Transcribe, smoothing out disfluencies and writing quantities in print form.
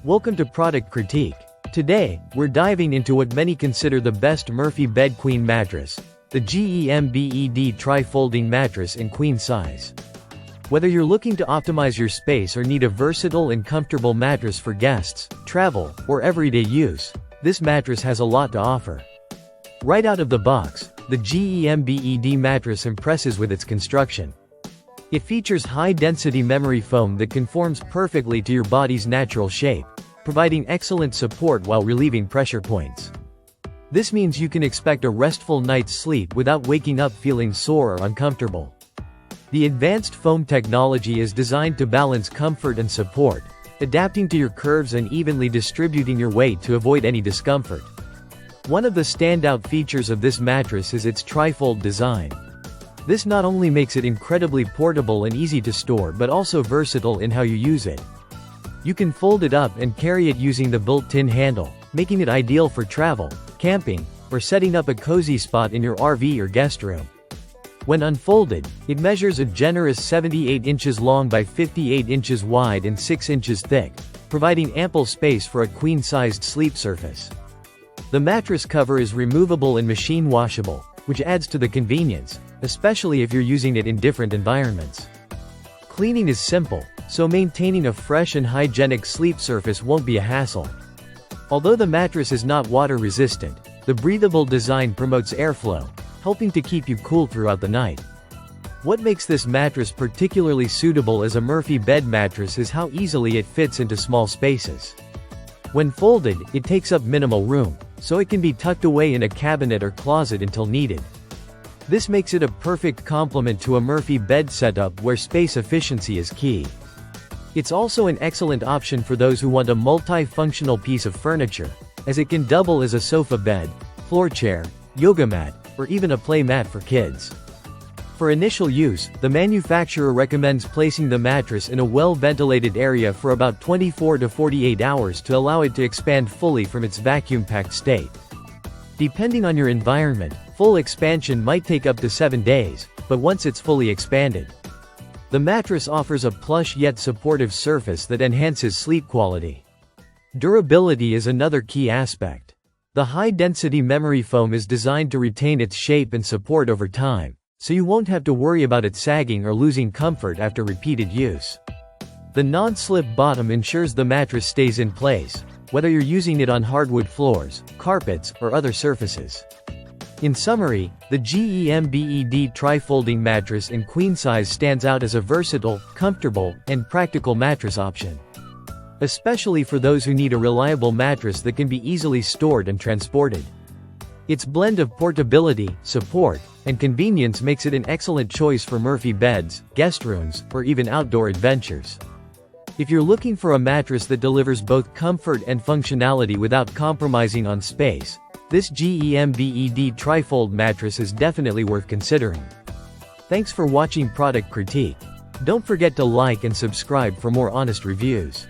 Welcome to Product Critique. Today, we're diving into what many consider the best Murphy Bed Queen Mattress, the GEMBED Tri-Folding Mattress in queen size. Whether you're looking to optimize your space or need a versatile and comfortable mattress for guests, travel, or everyday use, this mattress has a lot to offer. Right out of the box, the GEMBED mattress impresses with its construction. It features high-density memory foam that conforms perfectly to your body's natural shape, providing excellent support while relieving pressure points. This means you can expect a restful night's sleep without waking up feeling sore or uncomfortable. The advanced foam technology is designed to balance comfort and support, adapting to your curves and evenly distributing your weight to avoid any discomfort. One of the standout features of this mattress is its tri-fold design. This not only makes it incredibly portable and easy to store but also versatile in how you use it. You can fold it up and carry it using the built-in handle, making it ideal for travel, camping, or setting up a cozy spot in your RV or guest room. When unfolded, it measures a generous 78 inches long by 58 inches wide and 6 inches thick, providing ample space for a queen-sized sleep surface. The mattress cover is removable and machine washable, which adds to the convenience, especially if you're using it in different environments. Cleaning is simple, so maintaining a fresh and hygienic sleep surface won't be a hassle. Although the mattress is not water-resistant, the breathable design promotes airflow, helping to keep you cool throughout the night. What makes this mattress particularly suitable as a Murphy bed mattress is how easily it fits into small spaces. When folded, it takes up minimal room, so it can be tucked away in a cabinet or closet until needed. This makes it a perfect complement to a Murphy bed setup where space efficiency is key. It's also an excellent option for those who want a multi-functional piece of furniture, as it can double as a sofa bed, floor chair, yoga mat, or even a play mat for kids. For initial use, the manufacturer recommends placing the mattress in a well-ventilated area for about 24 to 48 hours to allow it to expand fully from its vacuum-packed state. Depending on your environment, full expansion might take up to 7 days, but once it's fully expanded, the mattress offers a plush yet supportive surface that enhances sleep quality. Durability is another key aspect. The high-density memory foam is designed to retain its shape and support over time, so you won't have to worry about it sagging or losing comfort after repeated use. The non-slip bottom ensures the mattress stays in place, whether you're using it on hardwood floors, carpets, or other surfaces. In summary, the GEMBED Tri-Folding Mattress in queen size stands out as a versatile, comfortable, and practical mattress option. Especially for those who need a reliable mattress that can be easily stored and transported. Its blend of portability, support, and convenience makes it an excellent choice for Murphy beds, guest rooms, or even outdoor adventures. If you're looking for a mattress that delivers both comfort and functionality without compromising on space, this GEMBED Tri-Fold mattress is definitely worth considering. Thanks for watching Product Critique. Don't forget to like and subscribe for more honest reviews.